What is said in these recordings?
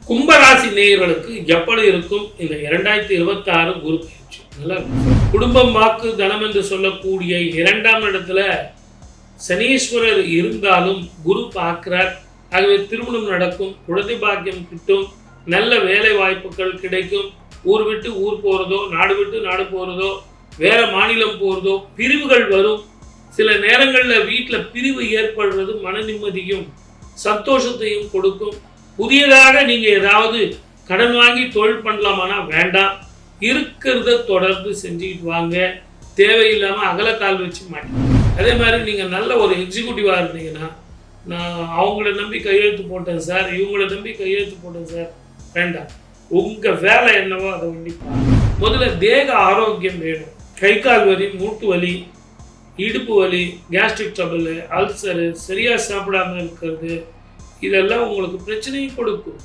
கும்பராசி நேயர்களுக்கு எப்படி இருக்கும் இந்த 2026 குரு பயிற்சி? நல்லா இருக்கும். குடும்பம், வாக்கு, தனம் என்று சொல்லக்கூடிய 2ஆம் இடத்துல சனீஸ்வரர் இருந்தாலும் குரு பார்க்கிறார். ஆகவே திருமணம் நடக்கும், குழந்தை பாக்கியம் கிட்டும், நல்ல வேலை வாய்ப்புகள் கிடைக்கும். ஊர் விட்டு ஊர் போகிறதோ, நாடு விட்டு நாடு போகிறதோ, வேற மாநிலம் போகிறதோ, பிரிவுகள் வரும். சில நேரங்களில் வீட்டில் பிரிவு ஏற்படுறது மன நிம்மதியும் சந்தோஷத்தையும் கொடுக்கும். புதியதாக நீங்கள் ஏதாவது கடன் வாங்கி தொழில் பண்ணலாமானா வேண்டாம், இருக்கிறத தொடர்ந்து செஞ்சுக்கிட்டு வாங்க. தேவையில்லாமல் அகலக்கால் வச்சு மாட்டேன். அதே மாதிரி நீங்கள் நல்ல ஒரு எக்ஸிக்யூட்டிவாக இருந்தீங்கன்னா, நான் அவங்கள நம்பி கையெழுத்து போட்டேன் சார், இவங்கள நம்பி கையெழுத்து போட்டேன் சார், வேண்டாம். உங்கள் வேலை என்னவோ அதை கண்டிப்பாக முதல்ல தேக ஆரோக்கியம் வேணும். கை கால் வலி, மூட்டு வலி, இடுப்பு வலி, கேஸ்ட்ரிக் ட்ரபிள், அல்சரு, சரியாக சாப்பிடாமல் இருக்கிறது, இதெல்லாம் உங்களுக்கு பிரச்சனையும் கொடுக்கும்.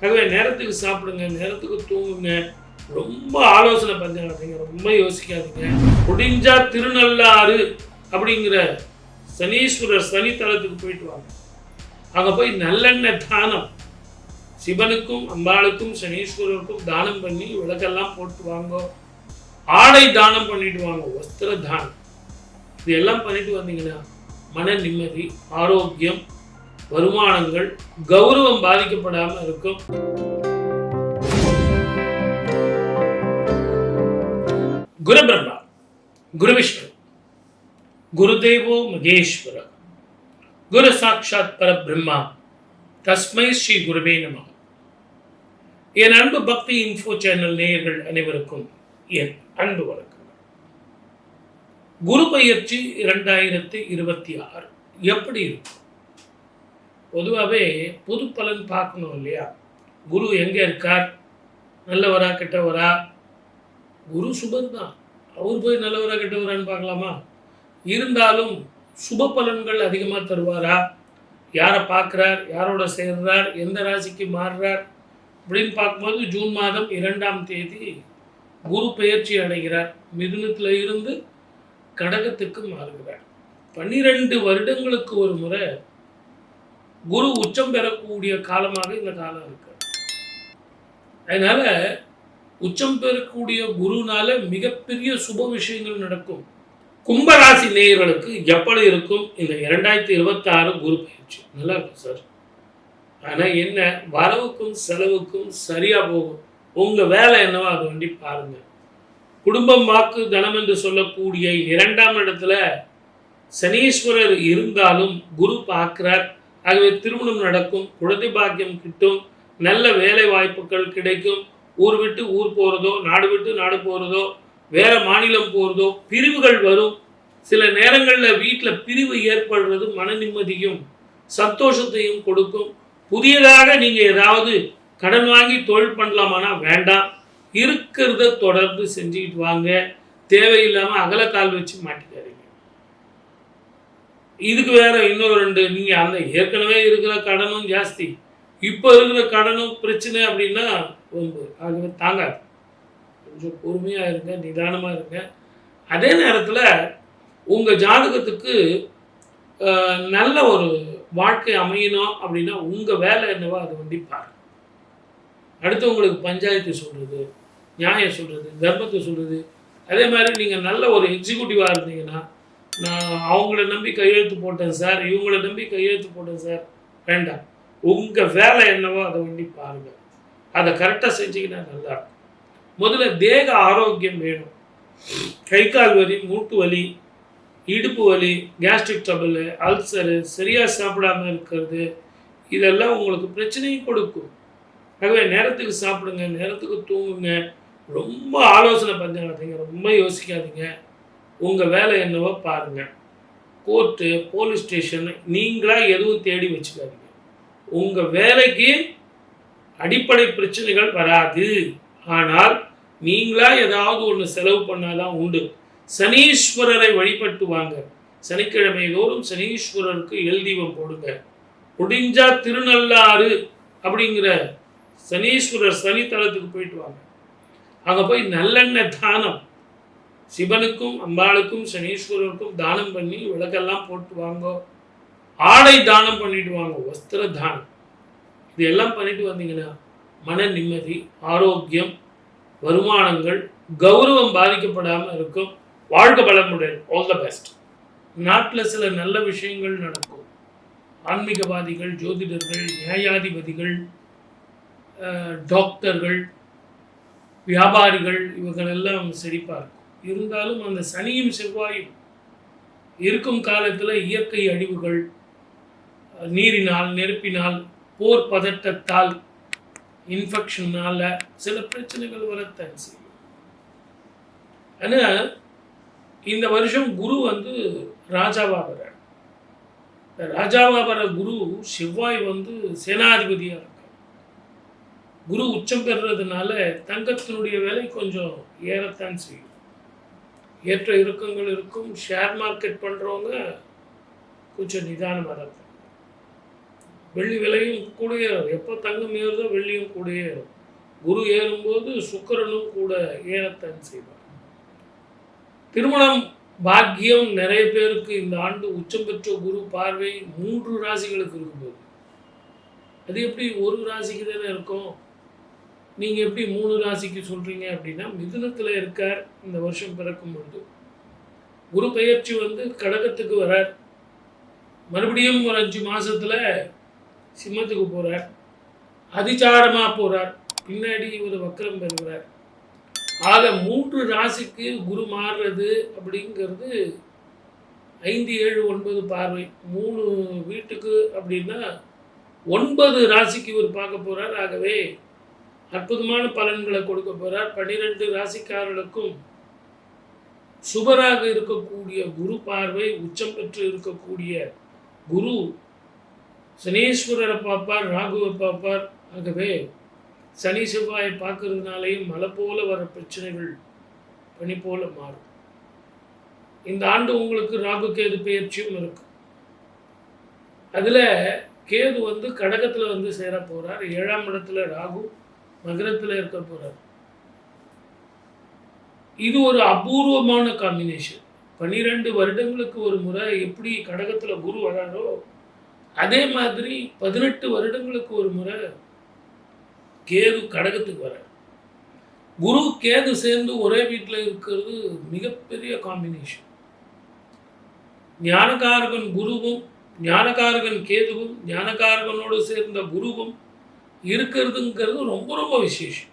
ஆகவே நேரத்துக்கு சாப்பிடுங்க, நேரத்துக்கு தூங்குங்க, ரொம்ப ஆலோசனை பண்ணாதீங்க, ரொம்ப யோசிக்காதீங்க. முடிஞ்சா திருநள்ளாறு அப்படிங்கிற சனீஸ்வரர் சனித்தலத்துக்கு போயிட்டு வாங்க. அங்கே போய் நல்லெண்ணெய் தானம், சிவனுக்கும் அம்பாளுக்கும் சனீஸ்வரருக்கும் தானம் பண்ணி விளக்கெல்லாம் போட்டு வாங்க. ஆடை தானம் பண்ணிட்டு வாங்க, வஸ்திர தானம், இது எல்லாம் பண்ணிட்டு வந்தீங்கன்னா மன நிம்மதி, ஆரோக்கியம், வருமானங்கள், கௌரவம் பாதிக்கப்படாமல் இருக்கும். குரு பிரம்மா, குரு விஷ்ணு, குருதேவோ மகேஸ்வர, குரு சாட்சாத் பரபிரம்மா, தஸ்மை ஸ்ரீ குருவே நமः. என் அன்பு பக்தி இன்ஃபோ சேனல் நேயர்கள் அனைவருக்கும் என் அன்பு வணக்கம். குரு பயிற்சி 2026 எப்படி இருக்கும்? பொதுவாகவே பொது பலன் பார்க்கணும் இல்லையா? குரு எங்கே இருக்கார்? நல்லவரா கெட்டவரா? குரு சுபர் தான், அவர் போய் நல்லவரா கெட்டவரான்னு பார்க்கலாமா? இருந்தாலும் சுப பலன்கள் அதிகமாக தருவாரா? யாரை பார்க்குறார், யாரோட சேர்றார், எந்த ராசிக்கு மாறுறார் அப்படின்னு பார்க்கும்போது ஜூன் மாதம் 2ஆம் தேதி குரு பெயர்ச்சி அடைகிறார். மிதுனத்தில் இருந்து கடகத்துக்கு மாறுகிறார். 12 வருடங்களுக்கு ஒரு முறை குரு உச்சம் பெறக்கூடிய காலமாக இந்த காலம் இருக்கு. அதனால உச்சம் பெறக்கூடிய குருனால மிகப்பெரிய சுப விஷயங்கள் நடக்கும். கும்பராசி நேயர்களுக்கு எப்படி இருக்கும் இந்த 2026 குரு பயிற்சி? நல்லா இருக்கும் சார். ஆனால் என்ன, வரவுக்கும் செலவுக்கும் சரியாக போகும். உங்கள் வேலை என்னவோ அதை வண்டி பாருங்க. குடும்பம், வாக்கு, தனம் என்று சொல்லக்கூடிய 2ஆம் இடத்துல சனீஸ்வரர் இருந்தாலும் குரு பார்க்கிறார். ஆகவே திருமணம் நடக்கும், குழந்தை பாக்கியம் கிட்டும், நல்ல வேலை வாய்ப்புகள் கிடைக்கும். ஊர் விட்டு ஊர் போகிறதோ, நாடு விட்டு நாடு போகிறதோ, வேற மாநிலம் போகிறதோ, பிரிவுகள் வரும். சில நேரங்களில் வீட்டில் பிரிவு ஏற்படுறது மன நிம்மதியும் சந்தோஷத்தையும் கொடுக்கும். புதியதாக நீங்கள் ஏதாவது கடன் வாங்கி தொழில் பண்ணலாமானா வேண்டாம், இருக்கிறத தொடர்ந்து செஞ்சுக்கிட்டு வாங்க. தேவையில்லாமல் அகலக்கால் வச்சு மாட்டிக்காதீங்க. இதுக்கு வேற இன்னொரு 2, நீங்கள் அந்த ஏற்கனவே இருக்கிற கடனும் ஜாஸ்தி, இப்போ இருக்கிற கடனும் பிரச்சனை அப்படின்னா ஆகவே தாங்காது. கொஞ்சம் பொறுமையாக இருங்க, நிதானமாக இருங்க. அதே நேரத்தில் உங்கள் ஜாதகத்துக்கு நல்ல ஒரு வாழ்க்கை அமையணும் அப்படின்னா உங்கள் வேலை என்னவோ அதை வண்டி பாருங்க. அடுத்து உங்களுக்கு பஞ்சாயத்து சொல்கிறது, நியாயம் சொல்கிறது, தர்மத்தை சொல்கிறது. அதே மாதிரி நீங்கள் நல்ல ஒரு எக்ஸிக்யூட்டிவாக இருந்தீங்கன்னா, நான் அவங்கள நம்பி கையெழுத்து போட்டேன் சார், இவங்கள நம்பி கையெழுத்து போட்டேன் சார், வேண்டாம். உங்கள் வேலை என்னவோ அதை வண்டி பாருங்கள். அதை கரெக்டாக செஞ்சிங்கன்னா நல்லாயிருக்கும். முதல்ல தேக ஆரோக்கியம் வேணும். கை கால் வலி, மூட்டு வலி, இடுப்பு வலி, கேஸ்ட்ரிக் ட்ரபிள், அல்சரு, சரியாக சாப்பிடாமல் இருக்கிறது, இதெல்லாம் உங்களுக்கு பிரச்சனையும் கொடுக்கும். ஆகவே நேரத்துக்கு சாப்பிடுங்க, நேரத்துக்கு தூங்குங்க, ரொம்ப ஆலோசனை பண்ணாதீங்க, ரொம்ப யோசிக்காதீங்க. உங்கள் வேலை என்னவோ பாருங்கள். கோர்ட்டு, போலீஸ் ஸ்டேஷன் நீங்களாக எதுவும் தேடி வச்சுக்காதீங்க. உங்கள் வேலைக்கு அடிப்படை பிரச்சனைகள் வராது. ஆனால் நீங்களாக ஏதாவது ஒன்று செலவு பண்ணாதான் உண்டு. சனீஸ்வரரை வழிபட்டு வாங்க. சனிக்கிழமை தோறும் சனீஸ்வரருக்கு எல் தீபம் போடுங்க. முடிஞ்சா திருநள்ளாறு அப்படிங்கிற சனீஸ்வரர் சனித்தலத்துக்கு போயிட்டு வாங்க. அங்கே போய் நல்லெண்ணெய் தானம், சிவனுக்கும் அம்பாளுக்கும் சனீஸ்வரருக்கும் தானம் பண்ணி விளக்கெல்லாம் போட்டு வாங்க. ஆடை தானம் பண்ணிட்டு வாங்க, வஸ்திர தானம், இது எல்லாம் பண்ணிட்டு வந்தீங்கன்னா மன நிம்மதி, ஆரோக்கியம், வருமானங்கள், கௌரவம் பாதிக்கப்படாமல் இருக்கும். வாழ்க வளமுடன். All the best. நாட்டில் சில நல்ல விஷயங்கள் நடக்கும். ஆன்மீகவாதிகள், ஜோதிடர்கள், நியாயாதிபதிகள், டாக்டர்கள், வியாபாரிகள் இவங்களெல்லாம் செழிப்பாக இருக்கும். இருந்தாலும் அந்த சனியும் செவ்வாயும் இருக்கும் காலத்தில் இயற்கை அழிவுகள், நீரினால், நெருப்பினால், போர் பதட்டத்தால், இன்ஃபெக்ஷனால் சில பிரச்சனைகள் வரத்தான் செய்யும். ஆனால் இந்த வருஷம் குரு வந்து ராஜாவாக வர்றார். ராஜாவாக வர குரு செவ்வாய் வந்து சேனாதிபதியாக இருக்கார். குரு உச்சம் பெறுறதுனால தங்கத்தினுடைய விலை கொஞ்சம் ஏறத்தான் செய்யும். ஏற்ற இறக்கங்கள் இருக்கும். ஷேர் மார்க்கெட் பண்ணுறவங்க கொஞ்சம் நிதானமாக தான். வெள்ளி விலையும் கூட ஏறும். எப்போ தங்கம் ஏறுதோ வெள்ளியும் கூட ஏறும். குரு ஏறும்போது சுக்கிரனும் கூட ஏறத்தான் செய்வார். திருமணம் பாக்கியம் நிறைய பேருக்கு இந்த ஆண்டு உச்சம் பெற்ற குரு பார்வை 3 ராசிகளுக்கு இருக்கும்போது, அது எப்படி ஒரு ராசிக்கு தானே இருக்கும்? நீங்கள் எப்படி 3 ராசிக்கு சொல்கிறீங்க அப்படின்னா, மிதுனத்தில் இருக்கார் இந்த வருஷம் பிறக்கும் பொழுது. குரு பெயர்ச்சி வந்து கடகத்துக்கு வரார். மறுபடியும் ஒரு 5 மாதத்தில் சிம்மத்துக்கு போகிறார். அதிசாரமாக போகிறார். பின்னாடி ஒரு வக்கரம் பெறுகிறார். ஆக 3 ராசிக்கு குரு மாறுறது அப்படிங்கிறது 5, 7, 9 பார்வை. 3 வீட்டுக்கு அப்படின்னா 9 ராசிக்கு இவர் பார்க்க போகிறார். ஆகவே அற்புதமான பலன்களை கொடுக்க போகிறார். 12 ராசிக்காரர்களுக்கும் சுபராக இருக்கக்கூடிய குரு பார்வை, உச்சம் பெற்று இருக்கக்கூடிய குரு சனீஸ்வரரை பார்ப்பார், ராகுவை பார்ப்பார். ஆகவே சனி செவ்வாயை பார்க்கறதுனாலேயும் மழை போல வர பிரச்சனைகள் பனி போல மாறும். இந்த ஆண்டு உங்களுக்கு ராகு கேது பெயர்ச்சியும் இருக்கு. அதில் கேது வந்து கடகத்தில் வந்து சேர போகிறார். 7ஆம் இடத்துல ராகு மகரத்தில் இருக்க போகிறார். இது ஒரு அபூர்வமான காம்பினேஷன். 12 வருடங்களுக்கு ஒரு முறை எப்படி கடகத்தில் குரு வராரோ அதே மாதிரி 18 வருடங்களுக்கு ஒரு முறை கேது கடகத்துக்கு வர. குரு கேது சேர்ந்து ஒரே வீட்டில் இருக்கிறது மிகப்பெரிய காம்பினேஷன். ஞானகாரகன் குருவும், ஞானகாரகன் கேதுவும், ஞானகாரகனோடு சேர்ந்த குருவும் இருக்கிறதுங்கிறது ரொம்ப ரொம்ப விசேஷம்.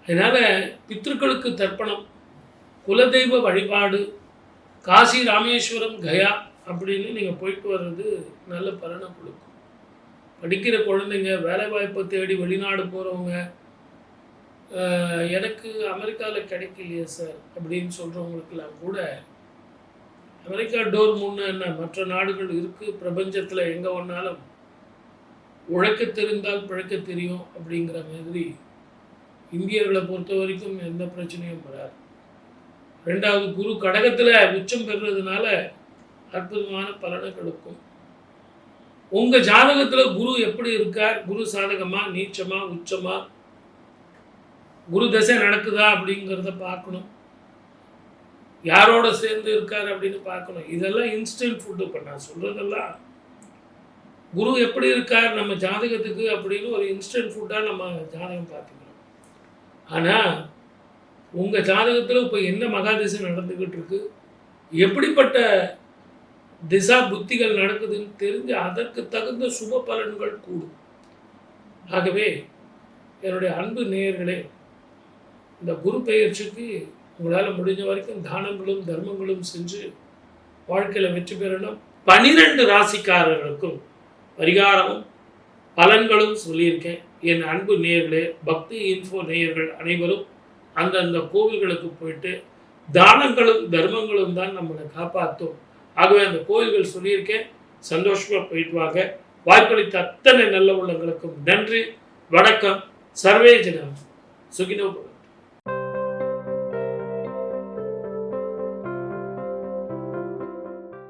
அதனால் பித்ருக்களுக்கு தர்ப்பணம், குலதெய்வ வழிபாடு, காசி, ராமேஸ்வரம், கயா அப்படின்னு நீங்கள் போயிட்டு வர்றது நல்ல பலனை கொடுக்கும். படிக்கிற குழந்தைங்க, வேலைவாய்ப்பை தேடி வெளிநாடு போகிறவங்க, எனக்கு அமெரிக்காவில் கிடைக்கலையே சார் அப்படின்னு சொல்கிறவங்களுக்கெல்லாம் கூட அமெரிக்கா டோர் முன்னே என்ன மற்ற நாடுகள் இருக்குது. பிரபஞ்சத்தில் எங்கே ஒன்றாலும் உழைக்க தெரிந்தால் பிழைக்க தெரியும் அப்படிங்கிற மாதிரி இந்தியர்களை பொறுத்த வரைக்கும் எந்த பிரச்சனையும் வராது. 2வது குரு கடகத்தில் உச்சம் பெறுறதுனால அற்புதமான பலனை கொடுக்கும். உங்கள் ஜாதகத்தில் குரு எப்படி இருக்கார்? குரு சாதகமா, நீச்சமா, உச்சமா, குரு தசை நடக்குதா அப்படிங்கிறத பார்க்கணும். யாரோட சேர்ந்து இருக்கார் அப்படின்னு பார்க்கணும். இதெல்லாம் இன்ஸ்டன்ட் ஃபுட்டு. இப்போ நான் சொல்கிறதெல்லாம் குரு எப்படி இருக்கார் நம்ம ஜாதகத்துக்கு அப்படின்னு ஒரு இன்ஸ்டன்ட் ஃபுட்டாக நம்ம ஜாதகம் பார்த்துக்கணும். ஆனால் உங்கள் ஜாதகத்தில் இப்போ என்ன மகாதிசை நடந்துக்கிட்டு இருக்கு, எப்படிப்பட்ட திசா புத்திகள் நடக்குதுன்னு தெரிஞ்சு அதற்கு தகுந்த சுப பலன்கள் கூடும். ஆகவே என்னுடைய அன்பு நேயர்களே, இந்த குரு பெயர்ச்சிக்கு உங்களால் முடிஞ்ச வரைக்கும் தானங்களும் தர்மங்களும் செஞ்சு வாழ்க்கையில் வெற்றி பெறணும். 12 ராசிக்காரர்களுக்கும் பரிகாரமும் பலன்களும் சொல்லியிருக்கேன். என் அன்பு நேயர்களே, பக்தி இன்ஃபோ நேயர்கள் அனைவரும் அந்தந்த கோவில்களுக்கு போயிட்டு தானங்களும் தர்மங்களும் தான் நம்மளை காப்பாற்றும். ஆகவே அந்த கோவில்கள் சொல்லியிருக்கேன், சந்தோஷமாக போயிட்டு வாங்க. வாய்ப்பளித்த அத்தனை நல்ல உள்ளங்களுக்கும் நன்றி. வணக்கம். சர்வே ஜனம் சுகினோ.